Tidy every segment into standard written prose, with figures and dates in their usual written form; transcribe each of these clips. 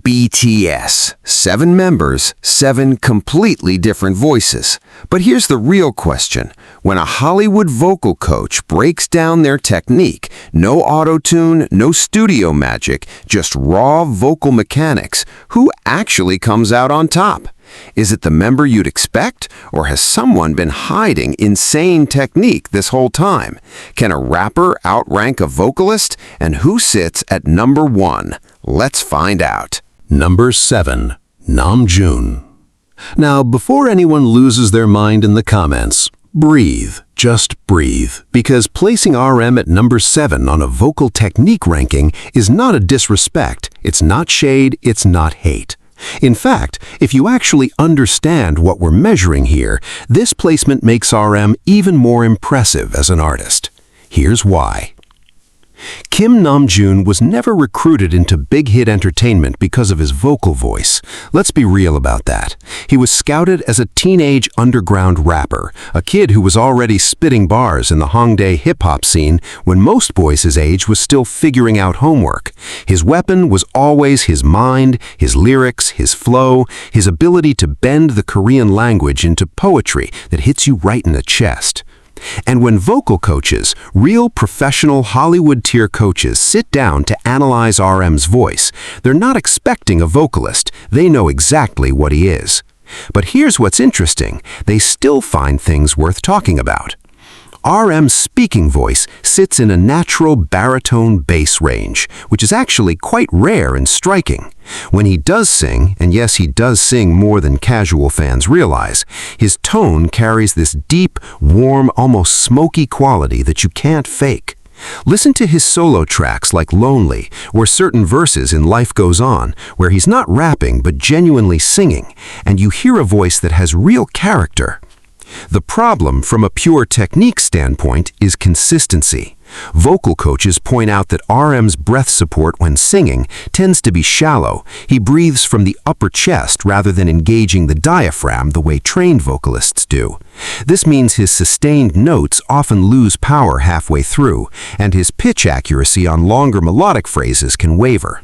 BTS. 7 members, 7 completely different voices. But here's the real question. When a Hollywood vocal coach breaks down their technique, no auto-tune, no studio magic, just raw vocal mechanics, who actually comes out on top? Is it the member you'd expect, or has someone been hiding insane technique this whole time? Can a rapper outrank a vocalist? And who sits at number 1? Let's find out. Number 7. Namjoon. Now, before anyone loses their mind in the comments, breathe, just breathe, because placing RM at number 7 on a vocal technique ranking is not a disrespect, it's not shade, it's not hate. In fact, if you actually understand what we're measuring here, this placement makes RM even more impressive as an artist. Here's why. Kim Namjoon was never recruited into big hit entertainment because of his vocal voice. Let's be real about that. He was scouted as a teenage underground rapper, a kid who was already spitting bars in the Hongdae hip-hop scene when most boys his age was still figuring out homework. His weapon was always his mind, his lyrics, his flow, his ability to bend the Korean language into poetry that hits you right in the chest. And when vocal coaches, real professional Hollywood-tier coaches, sit down to analyze RM's voice, they're not expecting a vocalist. They know exactly what he is. But here's what's interesting. They still find things worth talking about. RM's speaking voice sits in a natural baritone bass range, which is actually quite rare and striking. When he does sing, and yes, he does sing more than casual fans realize, his tone carries this deep, warm, almost smoky quality that you can't fake. Listen to his solo tracks like Lonely, or certain verses in Life Goes On, where he's not rapping but genuinely singing, and you hear a voice that has real character. The problem from a pure technique standpoint is consistency. Vocal coaches point out that RM's breath support when singing tends to be shallow. He breathes from the upper chest rather than engaging the diaphragm the way trained vocalists do. This means his sustained notes often lose power halfway through, and his pitch accuracy on longer melodic phrases can waver.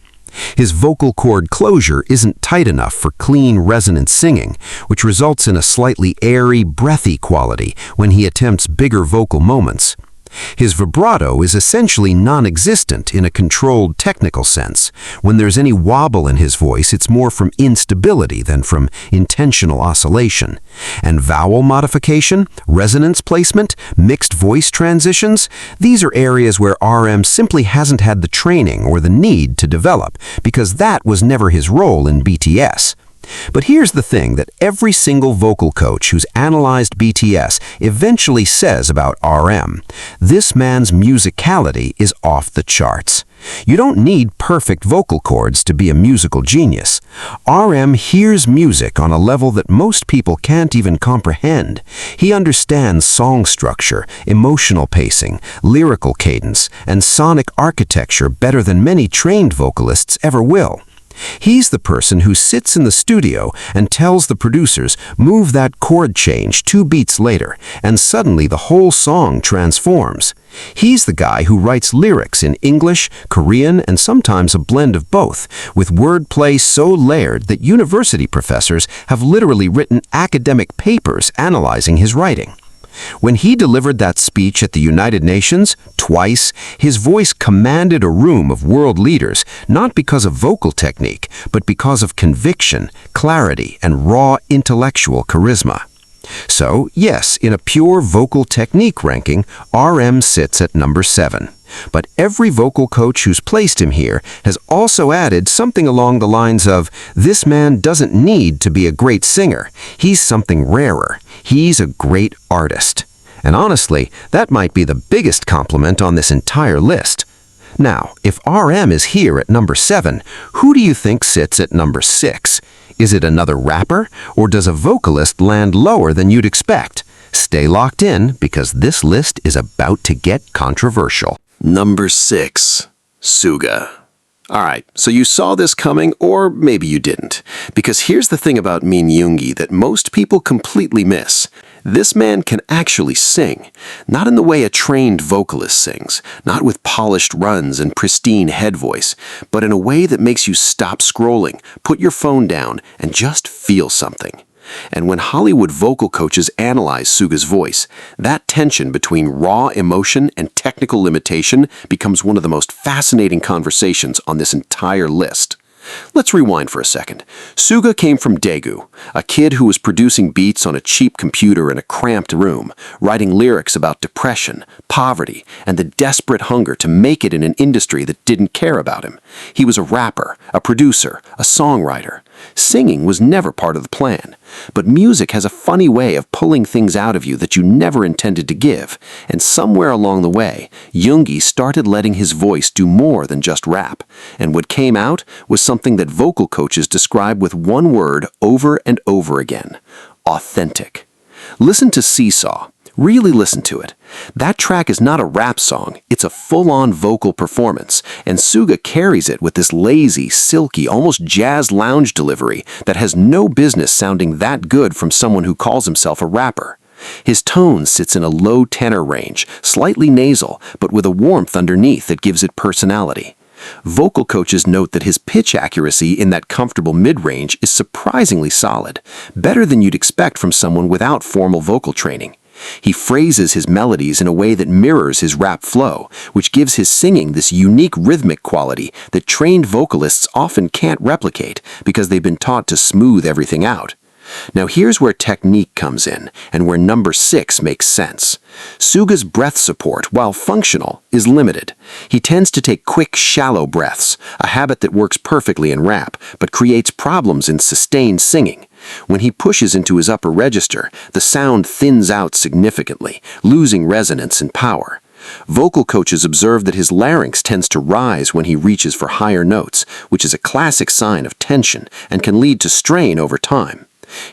His vocal cord closure isn't tight enough for clean, resonant singing, which results in a slightly airy, breathy quality when he attempts bigger vocal moments. His vibrato is essentially non-existent in a controlled technical sense. When there's any wobble in his voice, it's more from instability than from intentional oscillation. And vowel modification, resonance placement, mixed voice transitions, these are areas where RM simply hasn't had the training or the need to develop, because that was never his role in BTS. But here's the thing that every single vocal coach who's analyzed BTS eventually says about RM. This man's musicality is off the charts. You don't need perfect vocal cords to be a musical genius. RM hears music on a level that most people can't even comprehend. He understands song structure, emotional pacing, lyrical cadence, and sonic architecture better than many trained vocalists ever will. He's the person who sits in the studio and tells the producers, move that chord change 2 beats later, and suddenly the whole song transforms. He's the guy who writes lyrics in English, Korean, and sometimes a blend of both, with wordplay so layered that university professors have literally written academic papers analyzing his writing. When he delivered that speech at the United Nations, twice, his voice commanded a room of world leaders, not because of vocal technique, but because of conviction, clarity, and raw intellectual charisma. So, yes, in a pure vocal technique ranking, RM sits at number 7. But every vocal coach who's placed him here has also added something along the lines of, this man doesn't need to be a great singer. He's something rarer. He's a great artist. And honestly, that might be the biggest compliment on this entire list. Now, if RM is here at number 7, who do you think sits at number 6? Is it another rapper, or does a vocalist land lower than you'd expect? Stay locked in, because this list is about to get controversial. Number 6. Suga. Alright, so you saw this coming, or maybe you didn't. Because here's the thing about Min Yoongi that most people completely miss. This man can actually sing. Not in the way a trained vocalist sings, not with polished runs and pristine head voice, but in a way that makes you stop scrolling, put your phone down, and just feel something. And when Hollywood vocal coaches analyze Suga's voice, that tension between raw emotion and technical limitation becomes one of the most fascinating conversations on this entire list. Let's rewind for a second. Suga came from Daegu, a kid who was producing beats on a cheap computer in a cramped room, writing lyrics about depression, poverty, and the desperate hunger to make it in an industry that didn't care about him. He was a rapper, a producer, a songwriter. Singing was never part of the plan. But music has a funny way of pulling things out of you that you never intended to give, and somewhere along the way, Yoongi started letting his voice do more than just rap, and what came out was something that vocal coaches describe with one word over and over again: authentic. Listen to Seesaw. Really listen to it. That track is not a rap song, it's a full-on vocal performance, and Suga carries it with this lazy, silky, almost jazz lounge delivery that has no business sounding that good from someone who calls himself a rapper. His tone sits in a low tenor range, slightly nasal, but with a warmth underneath that gives it personality. Vocal coaches note that his pitch accuracy in that comfortable mid-range is surprisingly solid, better than you'd expect from someone without formal vocal training. He phrases his melodies in a way that mirrors his rap flow, which gives his singing this unique rhythmic quality that trained vocalists often can't replicate because they've been taught to smooth everything out. Now here's where technique comes in, and where number 6 makes sense. Suga's breath support, while functional, is limited. He tends to take quick, shallow breaths, a habit that works perfectly in rap, but creates problems in sustained singing. When he pushes into his upper register, the sound thins out significantly, losing resonance and power. Vocal coaches observe that his larynx tends to rise when he reaches for higher notes, which is a classic sign of tension and can lead to strain over time.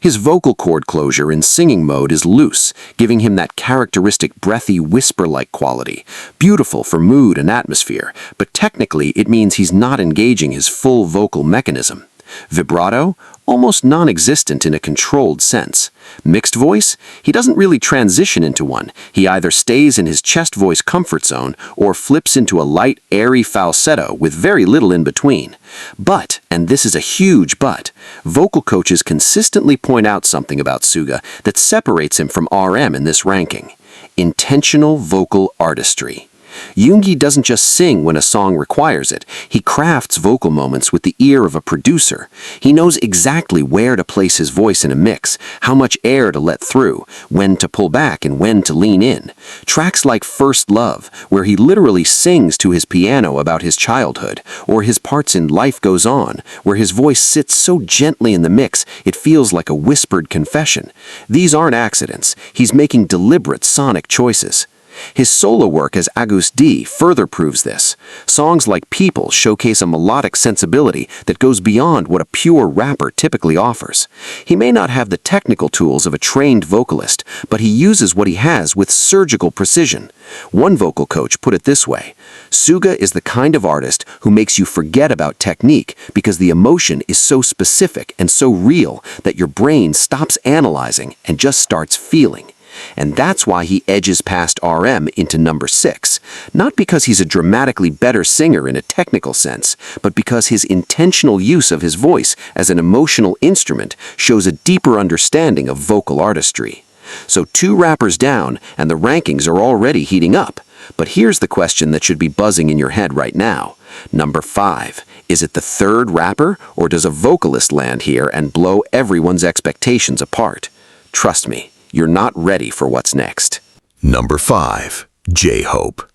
His vocal cord closure in singing mode is loose, giving him that characteristic breathy whisper-like quality, beautiful for mood and atmosphere, but technically it means he's not engaging his full vocal mechanism. Vibrato? Almost non-existent in a controlled sense. Mixed voice? He doesn't really transition into one. He either stays in his chest voice comfort zone or flips into a light, airy falsetto with very little in between. But, and this is a huge but, vocal coaches consistently point out something about Suga that separates him from RM in this ranking: intentional vocal artistry. Yoongi doesn't just sing when a song requires it. He crafts vocal moments with the ear of a producer. He knows exactly where to place his voice in a mix, how much air to let through, when to pull back and when to lean in. Tracks like First Love, where he literally sings to his piano about his childhood, or his parts in Life Goes On, where his voice sits so gently in the mix it feels like a whispered confession. These aren't accidents. He's making deliberate sonic choices. His solo work as Agus D further proves this. Songs like People showcase a melodic sensibility that goes beyond what a pure rapper typically offers. He may not have the technical tools of a trained vocalist, but he uses what he has with surgical precision. One vocal coach put it this way: Suga is the kind of artist who makes you forget about technique because the emotion is so specific and so real that your brain stops analyzing and just starts feeling. And that's why he edges past RM into number 6, not because he's a dramatically better singer in a technical sense, but because his intentional use of his voice as an emotional instrument shows a deeper understanding of vocal artistry. So 2 rappers down, and the rankings are already heating up. But here's the question that should be buzzing in your head right now. Number 5. Is it the 3rd rapper, or does a vocalist land here and blow everyone's expectations apart? Trust me, you're not ready for what's next. Number 5. J-Hope.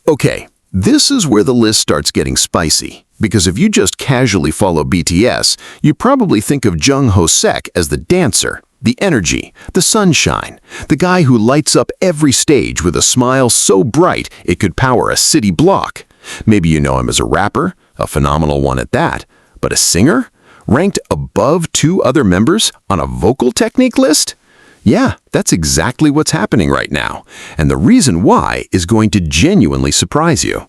Okay, this is where the list starts getting spicy, because if you just casually follow BTS, you probably think of Jung Ho-sek as the dancer, the energy, the sunshine, the guy who lights up every stage with a smile so bright it could power a city block. Maybe you know him as a rapper, a phenomenal one at that, but a singer? Ranked above 2 other members on a vocal technique list? Yeah, that's exactly what's happening right now, and the reason why is going to genuinely surprise you.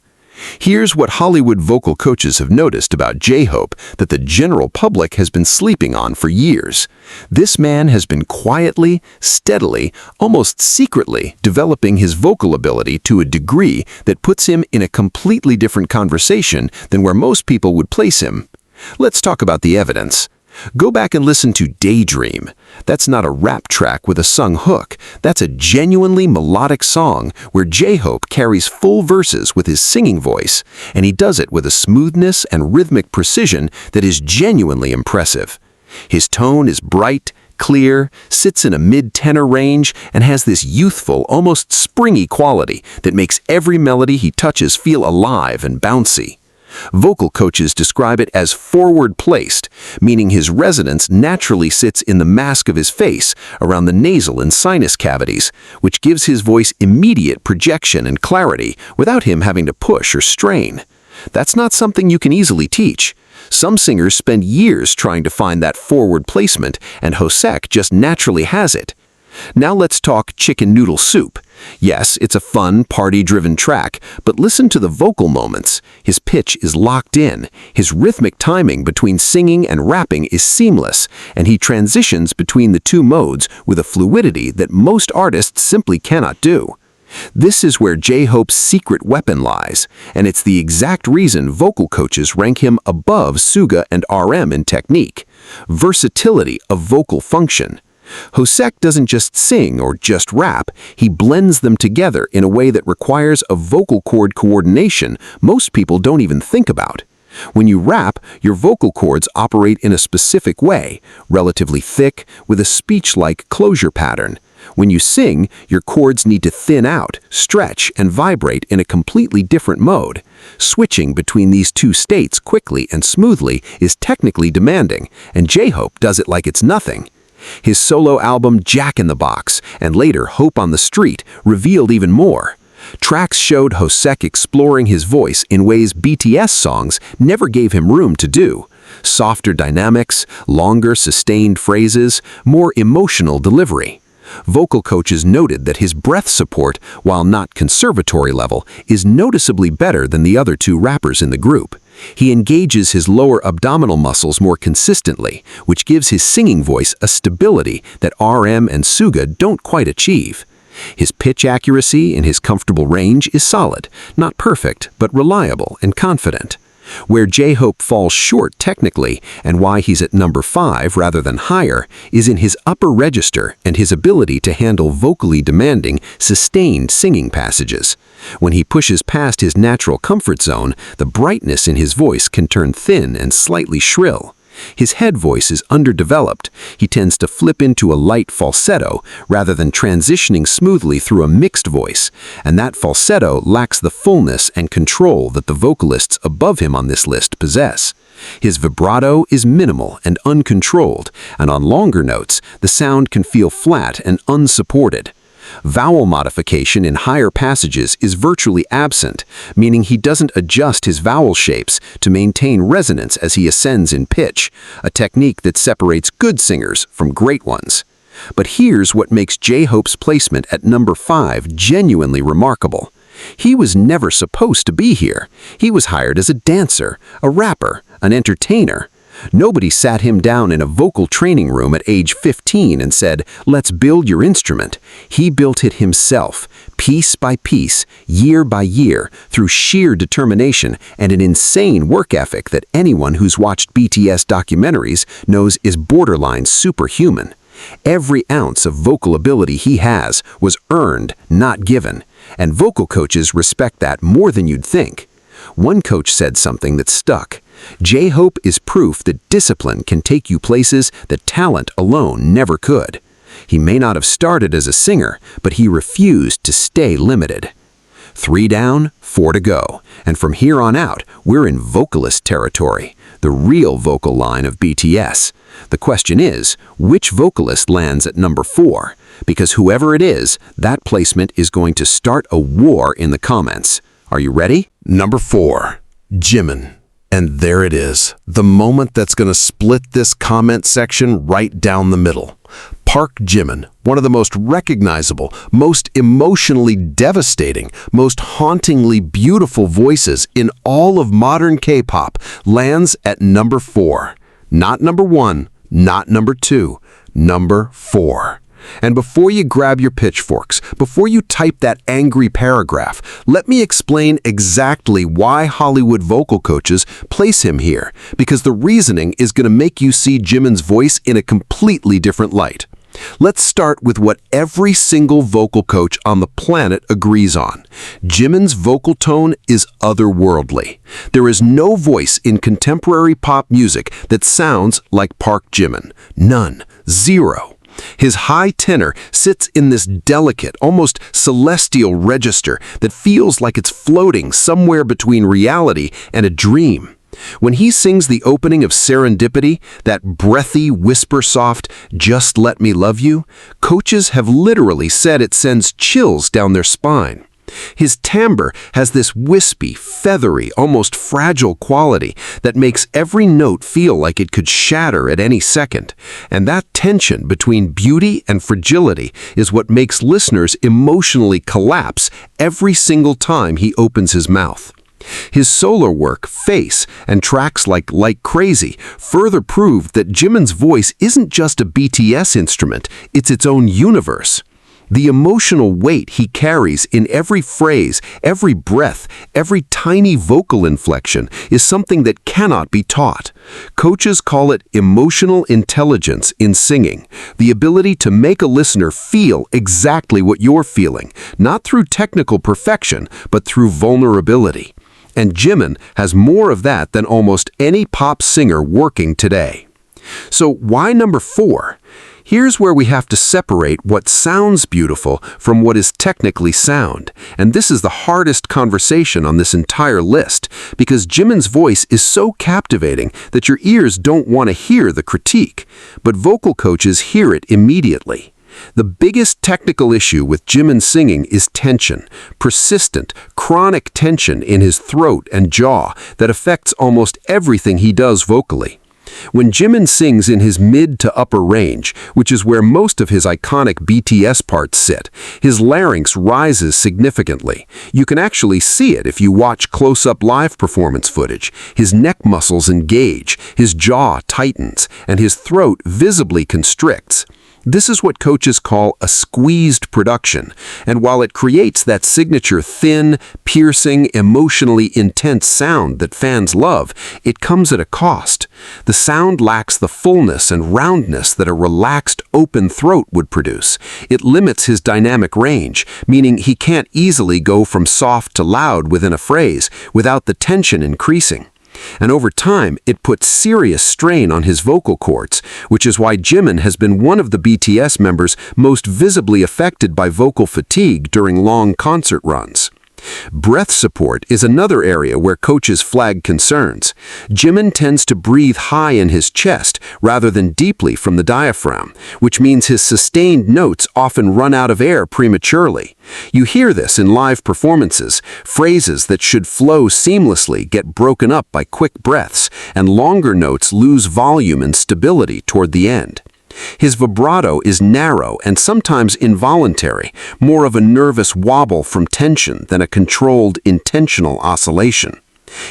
Here's what Hollywood vocal coaches have noticed about J-Hope that the general public has been sleeping on for years. This man has been quietly, steadily, almost secretly developing his vocal ability to a degree that puts him in a completely different conversation than where most people would place him. Let's talk about the evidence. Go back and listen to Daydream. That's not a rap track with a sung hook. That's a genuinely melodic song where J-Hope carries full verses with his singing voice, and he does it with a smoothness and rhythmic precision that is genuinely impressive. His tone is bright, clear, sits in a mid-tenor range, and has this youthful, almost springy quality that makes every melody he touches feel alive and bouncy. Vocal coaches describe it as forward-placed, meaning his resonance naturally sits in the mask of his face, around the nasal and sinus cavities, which gives his voice immediate projection and clarity without him having to push or strain. That's not something you can easily teach. Some singers spend years trying to find that forward placement, and Hosek just naturally has it. Now let's talk Chicken Noodle Soup. Yes, it's a fun, party-driven track, but listen to the vocal moments. His pitch is locked in, his rhythmic timing between singing and rapping is seamless, and he transitions between the two modes with a fluidity that most artists simply cannot do. This is where J-Hope's secret weapon lies, and it's the exact reason vocal coaches rank him above Suga and RM in technique. Versatility of vocal function. Hosek doesn't just sing or just rap, he blends them together in a way that requires a vocal cord coordination most people don't even think about. When you rap, your vocal cords operate in a specific way, relatively thick, with a speech-like closure pattern. When you sing, your cords need to thin out, stretch, and vibrate in a completely different mode. Switching between these two states quickly and smoothly is technically demanding, and J-Hope does it like it's nothing. His solo album Jack in the Box, and later Hope on the Street, revealed even more. Tracks showed Hosek exploring his voice in ways BTS songs never gave him room to do. Softer dynamics, longer sustained phrases, more emotional delivery. Vocal coaches noted that his breath support, while not conservatory level, is noticeably better than the other two rappers in the group. He engages his lower abdominal muscles more consistently, which gives his singing voice a stability that RM and Suga don't quite achieve. His pitch accuracy in his comfortable range is solid, not perfect, but reliable and confident. Where J-Hope falls short technically, and why he's at number 5 rather than higher, is in his upper register and his ability to handle vocally demanding, sustained singing passages. When he pushes past his natural comfort zone, the brightness in his voice can turn thin and slightly shrill. His head voice is underdeveloped. He tends to flip into a light falsetto rather than transitioning smoothly through a mixed voice, and that falsetto lacks the fullness and control that the vocalists above him on this list possess. His vibrato is minimal and uncontrolled, and on longer notes, the sound can feel flat and unsupported. Vowel modification in higher passages is virtually absent, meaning he doesn't adjust his vowel shapes to maintain resonance as he ascends in pitch, a technique that separates good singers from great ones. But here's what makes J-Hope's placement at number 5 genuinely remarkable. He was never supposed to be here. He was hired as a dancer, a rapper, an entertainer. Nobody sat him down in a vocal training room at age 15 and said, "Let's build your instrument." He built it himself, piece by piece, year by year, through sheer determination and an insane work ethic that anyone who's watched BTS documentaries knows is borderline superhuman. Every ounce of vocal ability he has was earned, not given, and vocal coaches respect that more than you'd think. One coach said something that stuck. J-Hope is proof that discipline can take you places that talent alone never could. He may not have started as a singer, but he refused to stay limited. 3 down, 4 to go, and from here on out, we're in vocalist territory, the real vocal line of BTS. The question is, which vocalist lands at number 4? Because whoever it is, that placement is going to start a war in the comments. Are you ready? Number 4, Jimin. And there it is, the moment that's going to split this comment section right down the middle. Park Jimin, one of the most recognizable, most emotionally devastating, most hauntingly beautiful voices in all of modern K-pop, lands at number 4. Not number 1, not number 2, number 4. And before you grab your pitchforks, before you type that angry paragraph, let me explain exactly why Hollywood vocal coaches place him here, because the reasoning is going to make you see Jimin's voice in a completely different light. Let's start with what every single vocal coach on the planet agrees on. Jimin's vocal tone is otherworldly. There is no voice in contemporary pop music that sounds like Park Jimin. None. Zero. His high tenor sits in this delicate, almost celestial register that feels like it's floating somewhere between reality and a dream. When he sings the opening of Serendipity, that breathy, whisper-soft, "Just Let Me Love You," coaches have literally said it sends chills down their spine. His timbre has this wispy, feathery, almost fragile quality that makes every note feel like it could shatter at any second. And that tension between beauty and fragility is what makes listeners emotionally collapse every single time he opens his mouth. His solo work, Face, and tracks like Crazy further prove that Jimin's voice isn't just a BTS instrument, it's its own universe. The emotional weight he carries in every phrase, every breath, every tiny vocal inflection is something that cannot be taught. Coaches call it emotional intelligence in singing, the ability to make a listener feel exactly what you're feeling, not through technical perfection, but through vulnerability. And Jimin has more of that than almost any pop singer working today. So why number 4? Here's where we have to separate what sounds beautiful from what is technically sound. And this is the hardest conversation on this entire list, because Jimin's voice is so captivating that your ears don't want to hear the critique, but vocal coaches hear it immediately. The biggest technical issue with Jimin's singing is tension, persistent, chronic tension in his throat and jaw that affects almost everything he does vocally. When Jimin sings in his mid to upper range, which is where most of his iconic BTS parts sit, his larynx rises significantly. You can actually see it if you watch close-up live performance footage. His neck muscles engage, his jaw tightens, and his throat visibly constricts. This is what coaches call a squeezed production, and while it creates that signature thin, piercing, emotionally intense sound that fans love, it comes at a cost. The sound lacks the fullness and roundness that a relaxed, open throat would produce. It limits his dynamic range, meaning he can't easily go from soft to loud within a phrase without the tension increasing. And over time, it puts serious strain on his vocal cords, which is why Jimin has been one of the BTS members most visibly affected by vocal fatigue during long concert runs. Breath support is another area where coaches flag concerns. Jimin tends to breathe high in his chest rather than deeply from the diaphragm, which means his sustained notes often run out of air prematurely. You hear this in live performances. Phrases that should flow seamlessly get broken up by quick breaths, and longer notes lose volume and stability toward the end. His vibrato is narrow and sometimes involuntary, more of a nervous wobble from tension than a controlled, intentional oscillation.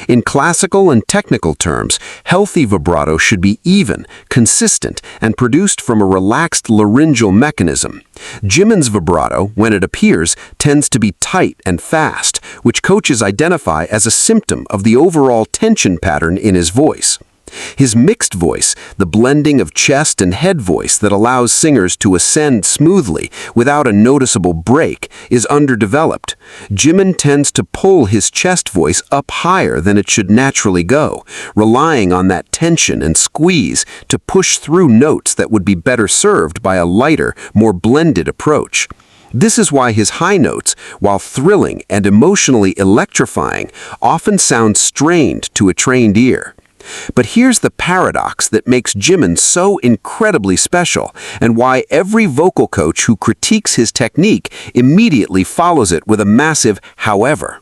In classical and technical terms, healthy vibrato should be even, consistent, and produced from a relaxed laryngeal mechanism. Jimin's vibrato, when it appears, tends to be tight and fast, which coaches identify as a symptom of the overall tension pattern in his voice. His mixed voice, the blending of chest and head voice that allows singers to ascend smoothly without a noticeable break, is underdeveloped. Jimin tends to pull his chest voice up higher than it should naturally go, relying on that tension and squeeze to push through notes that would be better served by a lighter, more blended approach. This is why his high notes, while thrilling and emotionally electrifying, often sound strained to a trained ear. But here's the paradox that makes Jimin so incredibly special, and why every vocal coach who critiques his technique immediately follows it with a massive however.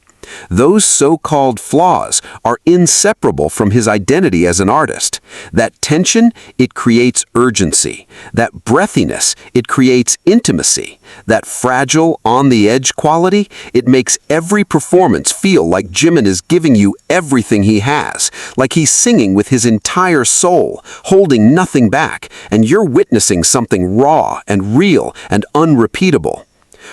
Those so-called flaws are inseparable from his identity as an artist. That tension, it creates urgency. That breathiness, it creates intimacy. That fragile, on-the-edge quality, it makes every performance feel like Jimin is giving you everything he has, like he's singing with his entire soul, holding nothing back, and you're witnessing something raw and real and unrepeatable.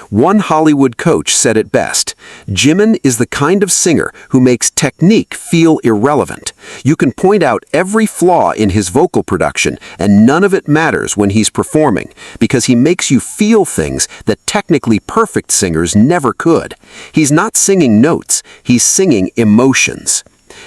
One Hollywood coach said it best, "Jimin is the kind of singer who makes technique feel irrelevant. You can point out every flaw in his vocal production, and none of it matters when he's performing, because he makes you feel things that technically perfect singers never could. He's not singing notes, he's singing emotions."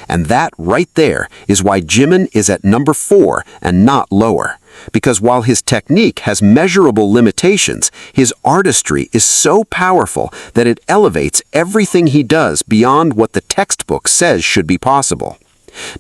And that right there is why Jimin is at number 4 and not lower. Because while his technique has measurable limitations, his artistry is so powerful that it elevates everything he does beyond what the textbook says should be possible.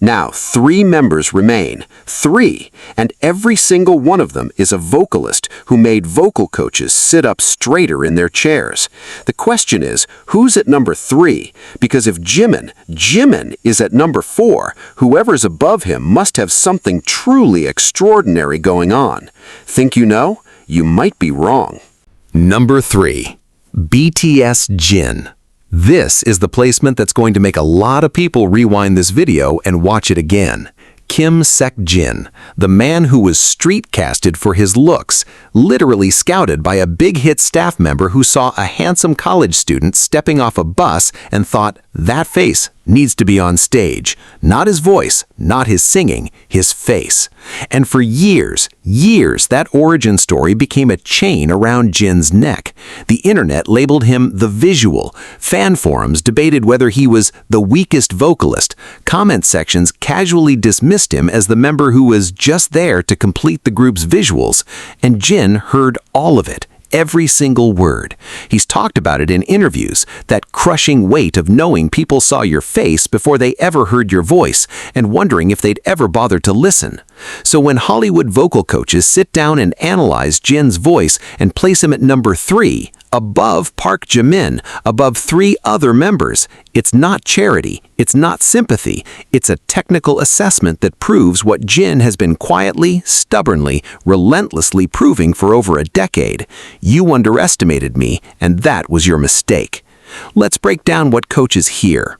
Now, 3 members remain. 3, and every single one of them is a vocalist who made vocal coaches sit up straighter in their chairs. The question is, who's at number 3? Because if Jimin is at number 4, whoever's above him must have something truly extraordinary going on. Think you know? You might be wrong. Number 3. BTS Jin. This is the placement that's going to make a lot of people rewind this video and watch it again. Kim Sek-jin, the man who was street-casted for his looks, literally scouted by a big-hit staff member who saw a handsome college student stepping off a bus and thought, that face needs to be on stage. Not his voice, not his singing, his face. And for years, that origin story became a chain around Jin's neck. The internet labeled him the visual. Fan forums debated whether he was the weakest vocalist. Comment sections casually dismissed him as the member who was just there to complete the group's visuals. And Jin heard all of it. Every single word. He's talked about it in interviews, that crushing weight of knowing people saw your face before they ever heard your voice and wondering if they'd ever bother to listen. So when Hollywood vocal coaches sit down and analyze Jin's voice and place him at number 3, above Park Jimin, above 3 other members, it's not charity, it's not sympathy, it's a technical assessment that proves what Jin has been quietly, stubbornly, relentlessly proving for over a decade. You underestimated me, and that was your mistake. Let's break down what coaches hear.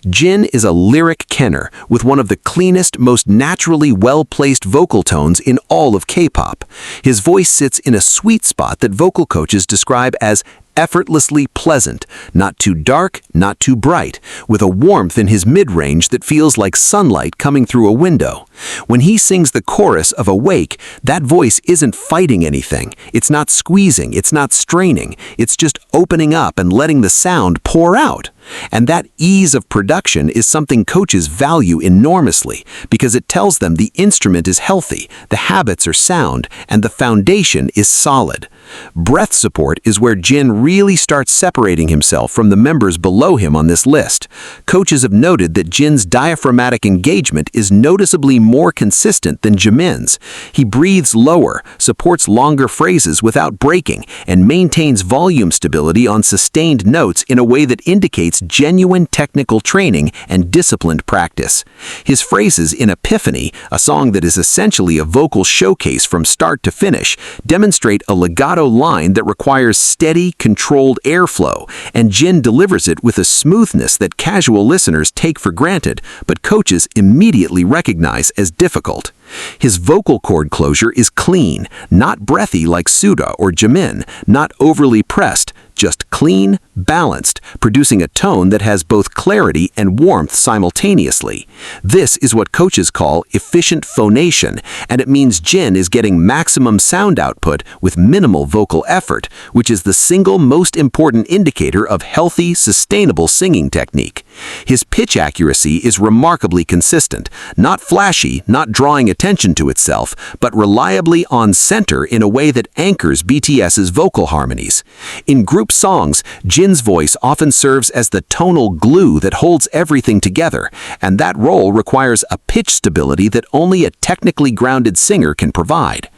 Jin is a lyric kenner with one of the cleanest, most naturally well-placed vocal tones in all of K-pop. His voice sits in a sweet spot that vocal coaches describe as effortlessly pleasant, not too dark, not too bright, with a warmth in his mid-range that feels like sunlight coming through a window. When he sings the chorus of Awake, that voice isn't fighting anything. It's not squeezing, it's not straining. It's just opening up and letting the sound pour out. And that ease of production is something coaches value enormously because it tells them the instrument is healthy, the habits are sound, and the foundation is solid. Breath support is where Jin really starts separating himself from the members below him on this list. Coaches have noted that Jin's diaphragmatic engagement is noticeably more consistent than Jimin's. He breathes lower, supports longer phrases without breaking, and maintains volume stability on sustained notes in a way that indicates genuine technical training and disciplined practice. His phrases in Epiphany, a song that is essentially a vocal showcase from start to finish, demonstrate a legato line that requires steady, controlled airflow, and Jin delivers it with a smoothness that casual listeners take for granted, but coaches immediately recognize as difficult. His vocal cord closure is clean, not breathy like Suga or Jimin, not overly pressed, just clean, balanced, producing a tone that has both clarity and warmth simultaneously. This is what coaches call efficient phonation, and it means Jin is getting maximum sound output with minimal vocal effort, which is the single most important indicator of healthy, sustainable singing technique. His pitch accuracy is remarkably consistent, not flashy, not drawing attention to itself, but reliably on center in a way that anchors BTS's vocal harmonies. In group songs, Jin's voice often serves as the tonal glue that holds everything together, and that role requires a pitch stability that only a technically grounded singer can provide.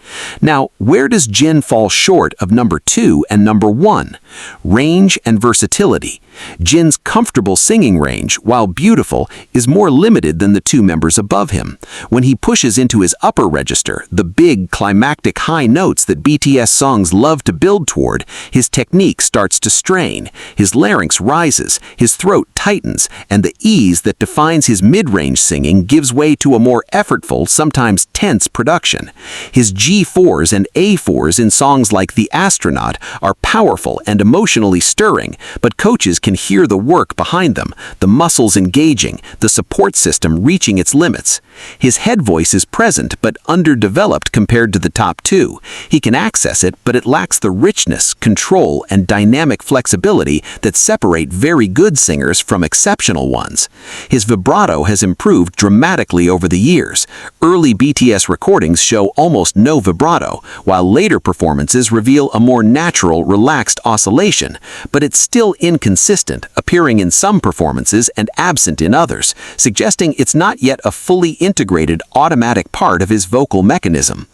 Now, where does Jin fall short of number 2 and number 1? Range and versatility. Jin's comfortable singing range, while beautiful, is more limited than the two members above him. When he pushes into his upper register, the big, climactic high notes that BTS songs love to build toward, his technique starts to strain. His larynx rises, his throat tightens, and the ease that defines his mid-range singing gives way to a more effortful, sometimes tense production. His G4s and A4s in songs like The Astronaut are powerful and emotionally stirring, but coaches can hear the work behind them, the muscles engaging, the support system reaching its limits. His head voice is present but underdeveloped compared to the top two. He can access it, but it lacks the richness, control, and dynamic flexibility that separate very good singers from exceptional ones. His vibrato has improved dramatically over the years. Early BTS recordings show almost no vibrato, while later performances reveal a more natural, relaxed oscillation, but it's still inconsistent, appearing in some performances and absent in others, suggesting it's not yet a fully integrated automatic part of his vocal mechanism.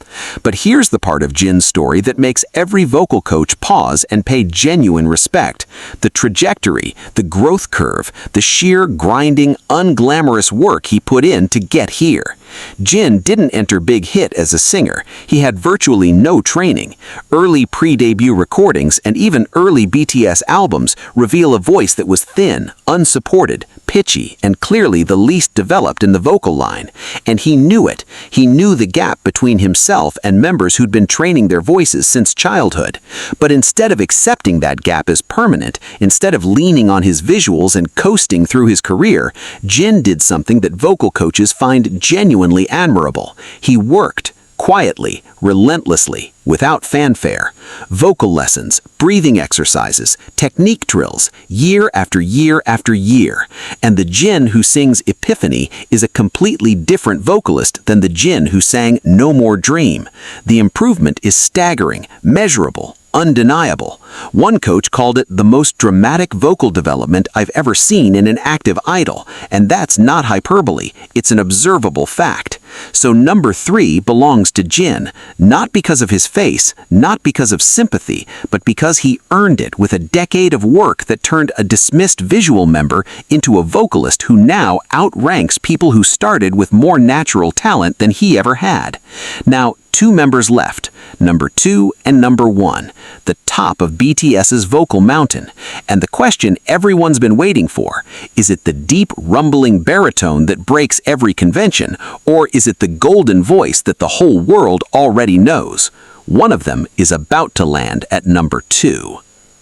But here's the part of Jin's story that makes every vocal coach pause and pay genuine respect: the trajectory, the growth curve, the sheer grinding, unglamorous work he put in to get here. Jin didn't enter Big Hit as a singer. He had virtually no training. Early pre-debut recordings and even early BTS albums reveal a voice that was thin, unsupported, pitchy, and clearly the least developed in the vocal line. And he knew it. He knew the gap between himself and members who'd been training their voices since childhood. But instead of accepting that gap as permanent, instead of leaning on his visuals and coasting through his career, Jin did something that vocal coaches find genuinely admirable. He worked quietly, relentlessly, without fanfare. Vocal lessons, breathing exercises, technique drills, year after year after year. And the Jin who sings Epiphany is a completely different vocalist than the Jin who sang No More Dream. The improvement is staggering, measurable, undeniable. One coach called it the most dramatic vocal development I've ever seen in an active idol, and that's not hyperbole, it's an observable fact. So number 3 belongs to Jin, not because of his face, not because of sympathy, but because he earned it with a decade of work that turned a dismissed visual member into a vocalist who now outranks people who started with more natural talent than he ever had. Now, 2 members left, number 2 and number 1, the top of BTS's vocal mountain. And the question everyone's been waiting for, is it the deep, rumbling baritone that breaks every convention, or is it the golden voice that the whole world already knows? One of them is about to land at number 2,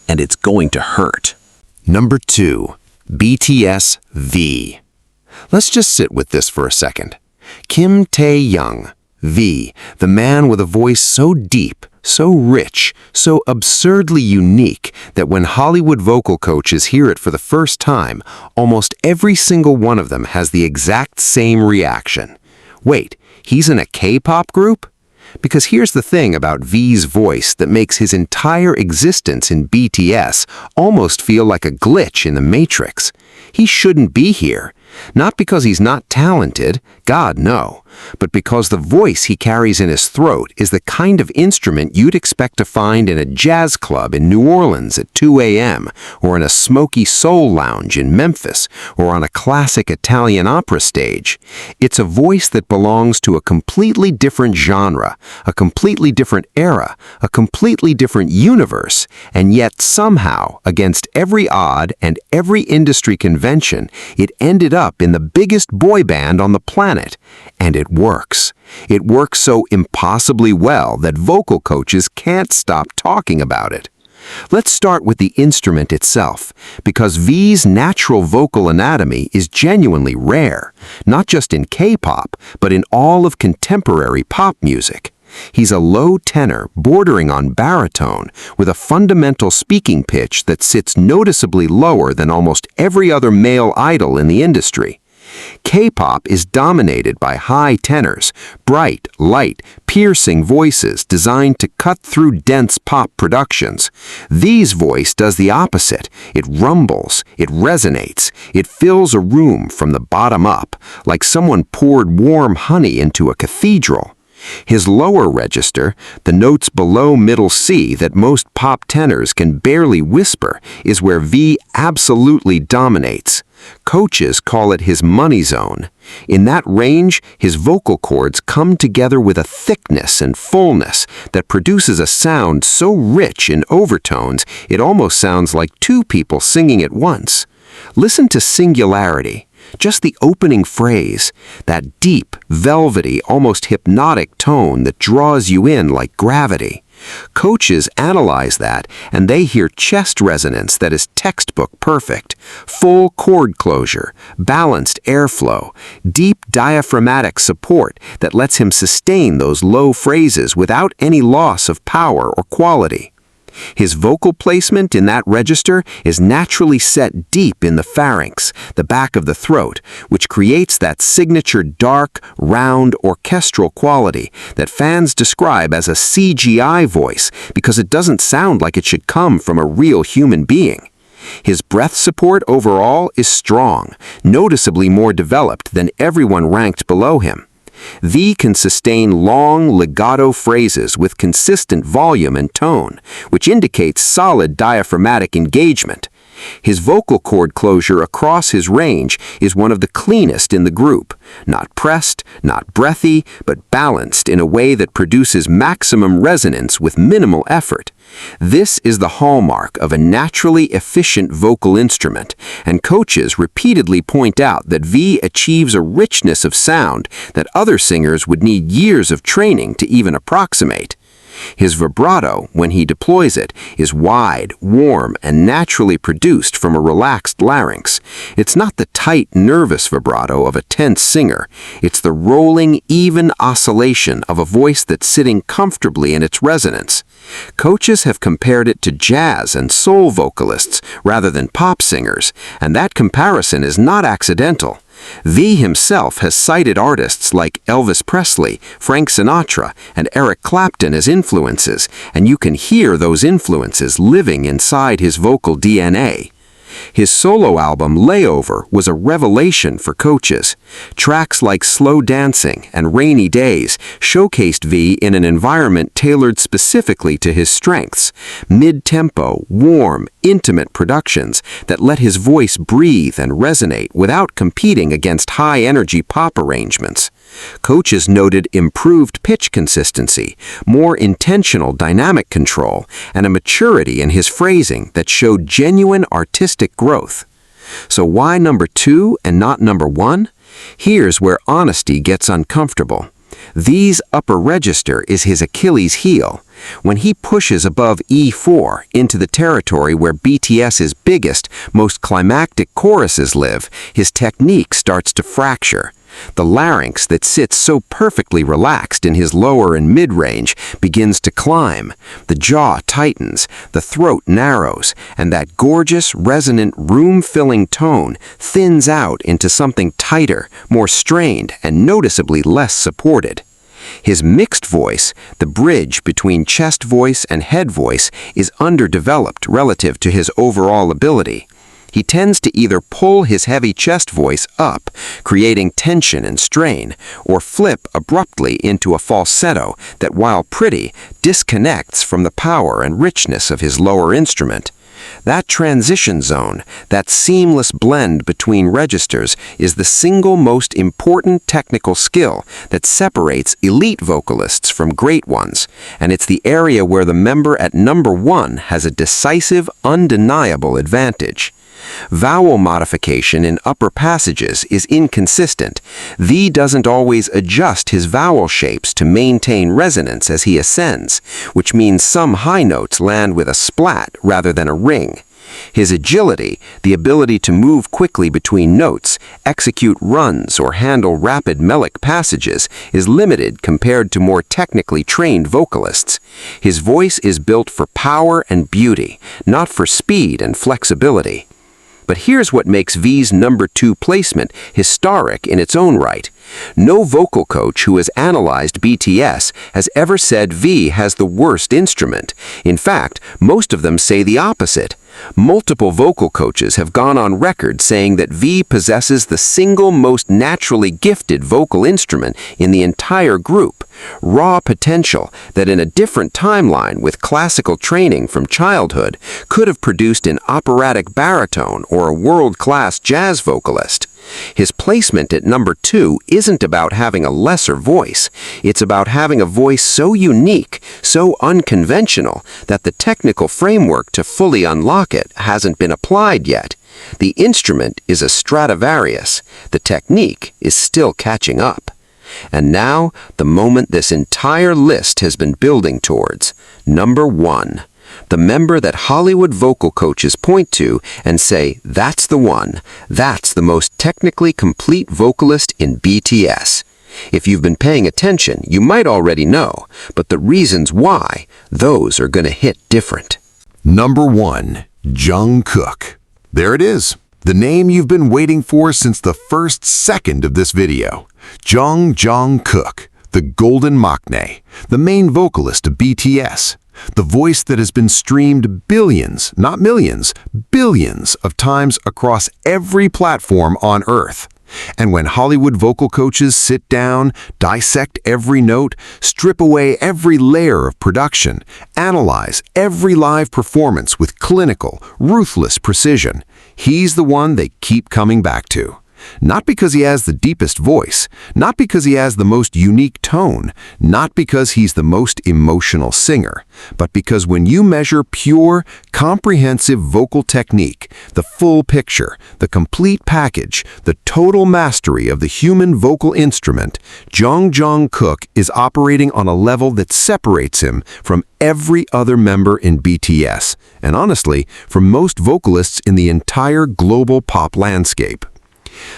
and it's going to hurt. Number 2, BTS V. Let's just sit with this for a second. Kim Taehyung, V, the man with a voice so deep, so rich, so absurdly unique that when Hollywood vocal coaches hear it for the first time, almost every single one of them has the exact same reaction. Wait, he's in a K-pop group? Because here's the thing about V's voice that makes his entire existence in BTS almost feel like a glitch in the Matrix. He shouldn't be here. Not because he's not talented, God no, but because the voice he carries in his throat is the kind of instrument you'd expect to find in a jazz club in New Orleans at 2 a.m., or in a smoky soul lounge in Memphis, or on a classic Italian opera stage. It's a voice that belongs to a completely different genre, a completely different era, a completely different universe, and yet somehow, against every odd and every industry convention, it ended up in the biggest boy band on the planet. And it works. It works so impossibly well that vocal coaches can't stop talking about it. Let's start with the instrument itself, because V's natural vocal anatomy is genuinely rare, not just in K-pop, but in all of contemporary pop music. He's a low tenor bordering on baritone with a fundamental speaking pitch that sits noticeably lower than almost every other male idol in the industry. K-pop is dominated by high tenors, bright, light, piercing voices designed to cut through dense pop productions. V's voice does the opposite. It rumbles, it resonates, it fills a room from the bottom up, like someone poured warm honey into a cathedral. His lower register, the notes below middle C that most pop tenors can barely whisper, is where V absolutely dominates. Coaches call it his money zone. In that range, his vocal cords come together with a thickness and fullness that produces a sound so rich in overtones it almost sounds like two people singing at once. Listen to Singularity. Just the opening phrase, that deep, velvety, almost hypnotic tone that draws you in like gravity. Coaches analyze that, and they hear chest resonance that is textbook perfect, full chord closure, balanced airflow, deep diaphragmatic support that lets him sustain those low phrases without any loss of power or quality. His vocal placement in that register is naturally set deep in the pharynx, the back of the throat, which creates that signature dark, round, orchestral quality that fans describe as a CGI voice because it doesn't sound like it should come from a real human being. His breath support overall is strong, noticeably more developed than everyone ranked below him. V can sustain long, legato phrases with consistent volume and tone, which indicates solid diaphragmatic engagement. His vocal cord closure across his range is one of the cleanest in the group, not pressed, not breathy, but balanced in a way that produces maximum resonance with minimal effort. This is the hallmark of a naturally efficient vocal instrument, and coaches repeatedly point out that V achieves a richness of sound that other singers would need years of training to even approximate. His vibrato, when he deploys it, is wide, warm, and naturally produced from a relaxed larynx. It's not the tight, nervous vibrato of a tense singer. It's the rolling, even oscillation of a voice that's sitting comfortably in its resonance. Coaches have compared it to jazz and soul vocalists rather than pop singers, and that comparison is not accidental. V himself has cited artists like Elvis Presley, Frank Sinatra, and Eric Clapton as influences, and you can hear those influences living inside his vocal DNA. His solo album, Layover, was a revelation for coaches. Tracks like Slow Dancing and Rainy Days showcased V in an environment tailored specifically to his strengths, mid-tempo, warm, intimate productions that let his voice breathe and resonate without competing against high-energy pop arrangements. Coaches noted improved pitch consistency, more intentional dynamic control, and a maturity in his phrasing that showed genuine artistic growth. So why number 2 and not number 1? Here's where honesty gets uncomfortable. V's upper register is his Achilles heel. When he pushes above E4 into the territory where BTS's biggest, most climactic choruses live, his technique starts to fracture. The larynx that sits so perfectly relaxed in his lower and mid-range begins to climb. The jaw tightens, the throat narrows, and that gorgeous, resonant, room-filling tone thins out into something tighter, more strained, and noticeably less supported. His mixed voice, the bridge between chest voice and head voice, is underdeveloped relative to his overall ability. He tends to either pull his heavy chest voice up, creating tension and strain, or flip abruptly into a falsetto that, while pretty, disconnects from the power and richness of his lower instrument. That transition zone, that seamless blend between registers, is the single most important technical skill that separates elite vocalists from great ones, and it's the area where the member at number 1 has a decisive, undeniable advantage. Vowel modification in upper passages is inconsistent. V doesn't always adjust his vowel shapes to maintain resonance as he ascends, which means some high notes land with a splat rather than a ring. His agility, the ability to move quickly between notes, execute runs, or handle rapid melic passages, is limited compared to more technically trained vocalists. His voice is built for power and beauty, not for speed and flexibility. But here's what makes V's number 2 placement historic in its own right. No vocal coach who has analyzed BTS has ever said V has the worst instrument. In fact, most of them say the opposite. Multiple vocal coaches have gone on record saying that V possesses the single most naturally gifted vocal instrument in the entire group, raw potential that in a different timeline with classical training from childhood could have produced an operatic baritone or a world-class jazz vocalist. His placement at number 2 isn't about having a lesser voice. It's about having a voice so unique, so unconventional, that the technical framework to fully unlock it hasn't been applied yet. The instrument is a Stradivarius. The technique is still catching up. And now, the moment this entire list has been building towards. Number 1. The member that Hollywood vocal coaches point to and say, that's the one, that's the most technically complete vocalist in BTS. If you've been paying attention, you might already know, but the reasons why, those are going to hit different. Number 1. Jungkook. There it is. The name you've been waiting for since the first second of this video. Jungkook, the Golden Maknae, the main vocalist of BTS. The voice that has been streamed billions, not millions, billions of times across every platform on Earth. And when Hollywood vocal coaches sit down, dissect every note, strip away every layer of production, analyze every live performance with clinical, ruthless precision, he's the one they keep coming back to. Not because he has the deepest voice, not because he has the most unique tone, not because he's the most emotional singer, but because when you measure pure, comprehensive vocal technique, the full picture, the complete package, the total mastery of the human vocal instrument, Jungkook is operating on a level that separates him from every other member in BTS, and honestly, from most vocalists in the entire global pop landscape.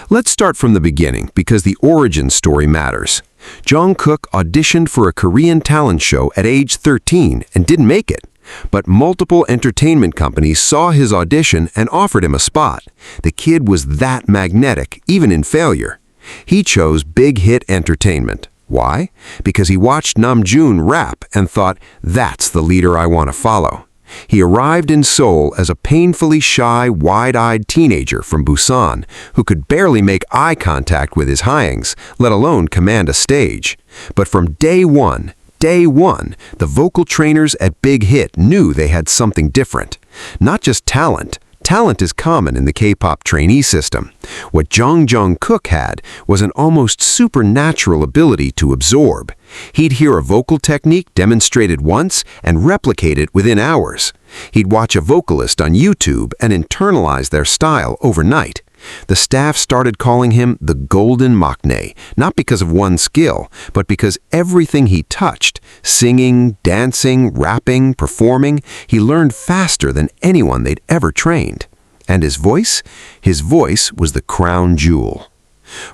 Let's start from the beginning because the origin story matters. Jungkook auditioned for a Korean talent show at age 13 and didn't make it. But multiple entertainment companies saw his audition and offered him a spot. The kid was that magnetic, even in failure. He chose Big Hit Entertainment. Why? Because he watched Namjoon rap and thought, that's the leader I want to follow. He arrived in Seoul as a painfully shy, wide-eyed teenager from Busan who could barely make eye contact with his Hyungs, let alone command a stage. But from day one, the vocal trainers at Big Hit knew they had something different. Not just talent. Talent is common in the K-pop trainee system. What Jungkook had was an almost supernatural ability to absorb. He'd hear a vocal technique demonstrated once and replicate it within hours. He'd watch a vocalist on YouTube and internalize their style overnight. The staff started calling him the Golden Maknae, not because of one skill, but because everything he touched, singing, dancing, rapping, performing, he learned faster than anyone they'd ever trained. And his voice? His voice was the crown jewel.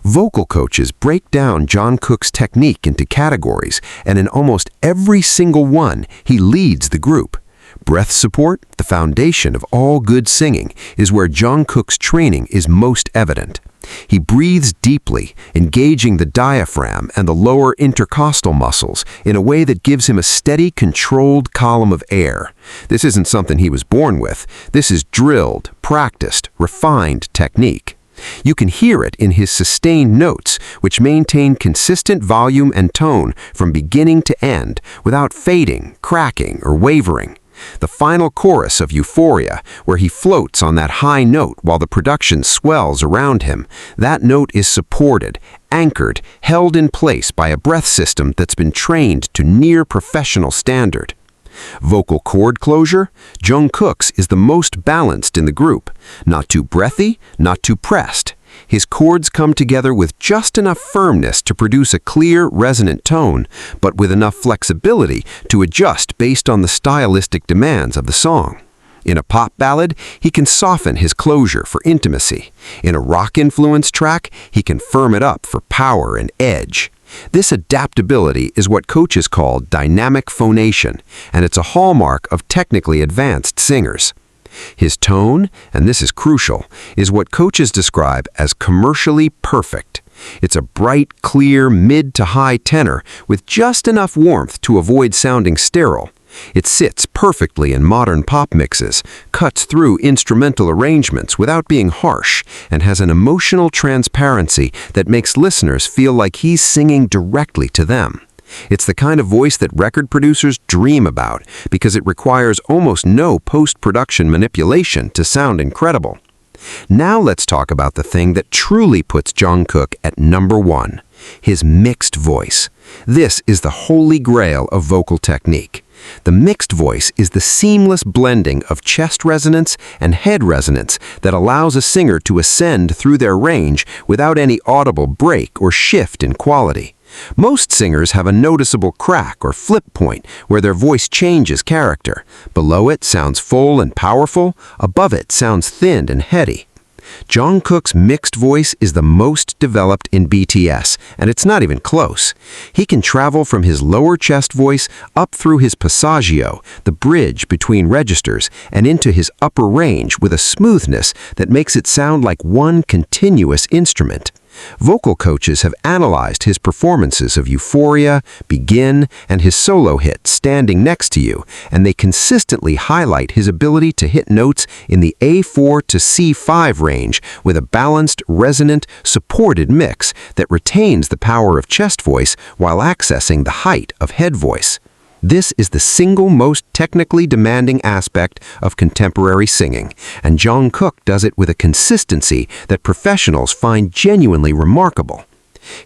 Vocal coaches break down Jungkook's technique into categories, and in almost every single one, he leads the group. Breath support, the foundation of all good singing, is where Jungkook's training is most evident. He breathes deeply, engaging the diaphragm and the lower intercostal muscles in a way that gives him a steady, controlled column of air. This isn't something he was born with. This is drilled, practiced, refined technique. You can hear it in his sustained notes, which maintain consistent volume and tone from beginning to end without fading, cracking, or wavering. The final chorus of Euphoria, where he floats on that high note while the production swells around him, that note is supported, anchored, held in place by a breath system that's been trained to near professional standard. Vocal cord closure, Jungkook's is the most balanced in the group. Not too breathy, not too pressed. His chords come together with just enough firmness to produce a clear, resonant tone, but with enough flexibility to adjust based on the stylistic demands of the song. In a pop ballad, he can soften his closure for intimacy. In a rock-influenced track, he can firm it up for power and edge. This adaptability is what coaches call dynamic phonation, and it's a hallmark of technically advanced singers. His tone, and this is crucial, is what coaches describe as commercially perfect. It's a bright, clear, mid to high tenor with just enough warmth to avoid sounding sterile. It sits perfectly in modern pop mixes, cuts through instrumental arrangements without being harsh, and has an emotional transparency that makes listeners feel like he's singing directly to them. It's the kind of voice that record producers dream about because it requires almost no post-production manipulation to sound incredible. Now let's talk about the thing that truly puts Jungkook at number one, his mixed voice. This is the holy grail of vocal technique. The mixed voice is the seamless blending of chest resonance and head resonance that allows a singer to ascend through their range without any audible break or shift in quality. Most singers have a noticeable crack or flip point where their voice changes character. Below it sounds full and powerful, above it sounds thin and heady. Jungkook's mixed voice is the most developed in BTS, and it's not even close. He can travel from his lower chest voice up through his passaggio, the bridge between registers, and into his upper range with a smoothness that makes it sound like one continuous instrument. Vocal coaches have analyzed his performances of Euphoria, Begin, and his solo hit Standing Next to You, and they consistently highlight his ability to hit notes in the A4 to C5 range with a balanced, resonant, supported mix that retains the power of chest voice while accessing the height of head voice. This is the single most technically demanding aspect of contemporary singing, and Jungkook does it with a consistency that professionals find genuinely remarkable.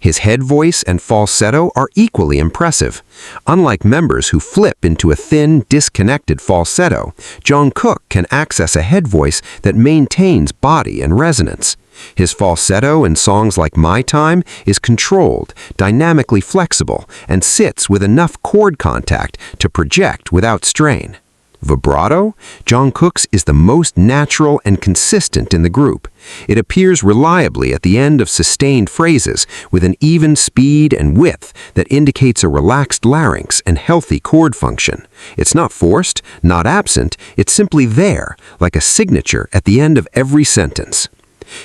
His head voice and falsetto are equally impressive. Unlike members who flip into a thin, disconnected falsetto, Jungkook can access a head voice that maintains body and resonance. His falsetto in songs like My Time is controlled, dynamically flexible, and sits with enough chord contact to project without strain. Vibrato? Jungkook's is the most natural and consistent in the group. It appears reliably at the end of sustained phrases with an even speed and width that indicates a relaxed larynx and healthy chord function. It's not forced, not absent, it's simply there, like a signature at the end of every sentence.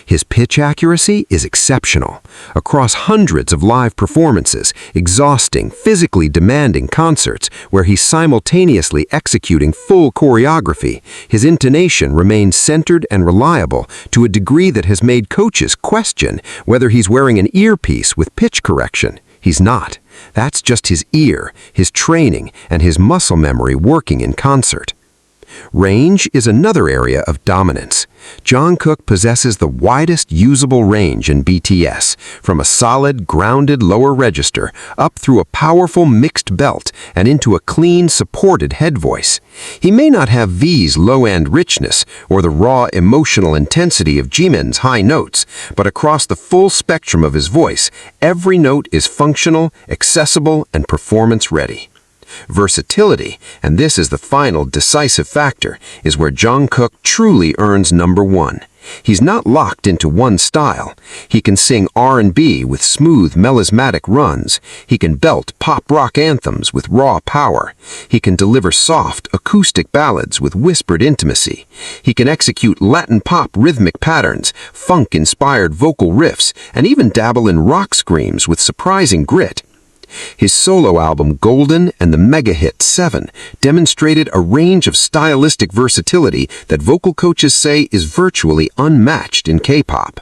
His pitch accuracy is exceptional. Across hundreds of live performances, exhausting, physically demanding concerts where he's simultaneously executing full choreography, his intonation remains centered and reliable to a degree that has made coaches question whether he's wearing an earpiece with pitch correction. He's not. That's just his ear, his training, and his muscle memory working in concert. Range is another area of dominance. Jungkook possesses the widest usable range in BTS, from a solid, grounded lower register up through a powerful mixed belt and into a clean, supported head voice. He may not have V's low-end richness or the raw emotional intensity of Jimin's high notes, but across the full spectrum of his voice, every note is functional, accessible, and performance-ready. Versatility, and this is the final decisive factor, is where Jungkook truly earns number one. He's not locked into one style. He can sing R&B with smooth, melismatic runs. He can belt pop rock anthems with raw power. He can deliver soft, acoustic ballads with whispered intimacy. He can execute Latin pop rhythmic patterns, funk-inspired vocal riffs, and even dabble in rock screams with surprising grit. His solo album Golden and the mega hit 7 demonstrated a range of stylistic versatility that vocal coaches say is virtually unmatched in K-pop.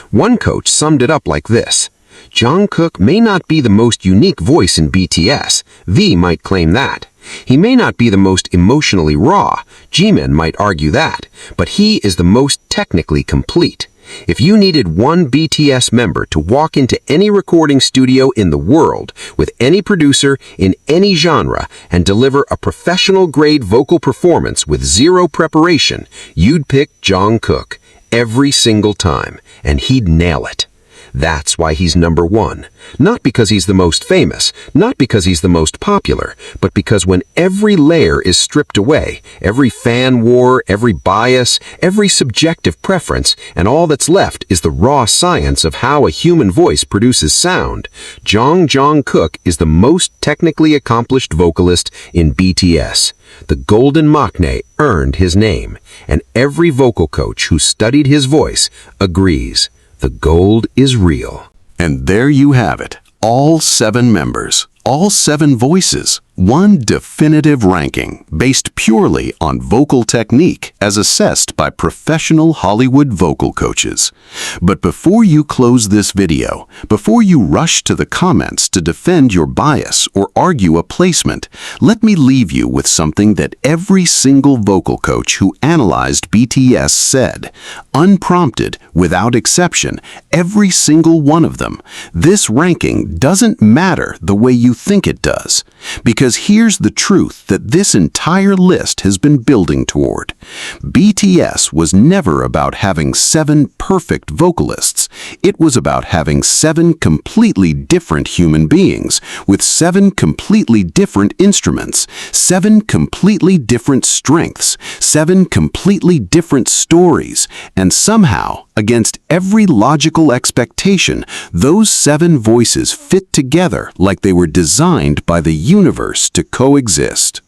One coach summed it up like this: Jungkook may not be the most unique voice in BTS, V might claim that. He may not be the most emotionally raw, Jimin might argue that, but he is the most technically complete. If you needed one BTS member to walk into any recording studio in the world with any producer in any genre and deliver a professional-grade vocal performance with zero preparation, you'd pick Jungkook every single time, and he'd nail it. That's why he's number one. Not because he's the most famous, not because he's the most popular, but because when every layer is stripped away, every fan war, every bias, every subjective preference, and all that's left is the raw science of how a human voice produces sound, Jungkook is the most technically accomplished vocalist in BTS. The Golden Maknae earned his name, and every vocal coach who studied his voice agrees. The gold is real. And there you have it. All 7 members, all 7 voices, one definitive ranking based purely on vocal technique as assessed by professional Hollywood vocal coaches. But before you close this video, before you rush to the comments to defend your bias or argue a placement, let me leave you with something that every single vocal coach who analyzed BTS said, unprompted, without exception, every single one of them. This ranking doesn't matter the way you think it does. Because here's the truth that this entire list has been building toward. BTS was never about having 7 perfect vocalists. It was about having 7 completely different human beings with 7 completely different instruments, 7 completely different strengths, 7 completely different stories, and somehow, against every logical expectation, those 7 voices fit together like they were designed by the universe to coexist.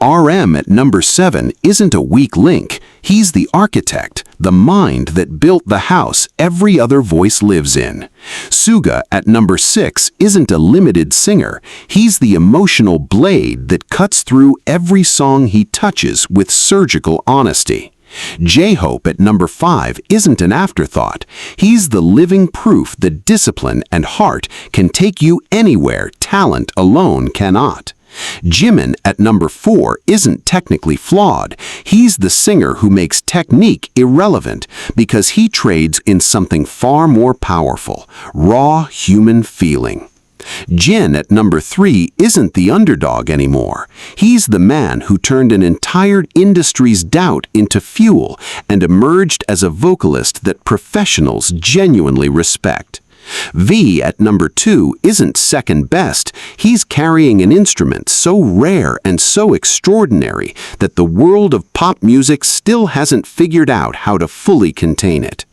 RM at number 7 isn't a weak link. He's the architect, the mind that built the house every other voice lives in. Suga at number 6 isn't a limited singer. He's the emotional blade that cuts through every song he touches with surgical honesty. J-Hope at number 5 isn't an afterthought. He's the living proof that discipline and heart can take you anywhere talent alone cannot. Jimin at number 4 isn't technically flawed. He's the singer who makes technique irrelevant because he trades in something far more powerful, raw human feeling. Jin at number 3 isn't the underdog anymore. He's the man who turned an entire industry's doubt into fuel and emerged as a vocalist that professionals genuinely respect. V at number 2 isn't second best. He's carrying an instrument so rare and so extraordinary that the world of pop music still hasn't figured out how to fully contain it.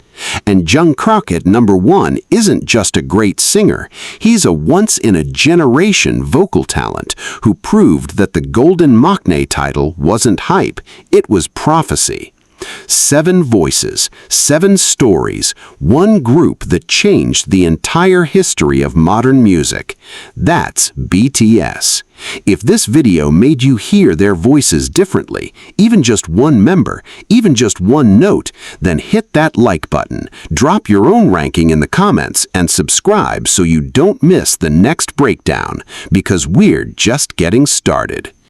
And Jungkook at number 1 isn't just a great singer. He's a once-in-a-generation vocal talent who proved that the Golden Maknae title wasn't hype, it was prophecy. 7 voices, 7 stories, one group that changed the entire history of modern music. That's BTS. If this video made you hear their voices differently, even just one member, even just one note, then hit that like button, drop your own ranking in the comments, and subscribe so you don't miss the next breakdown, because we're just getting started.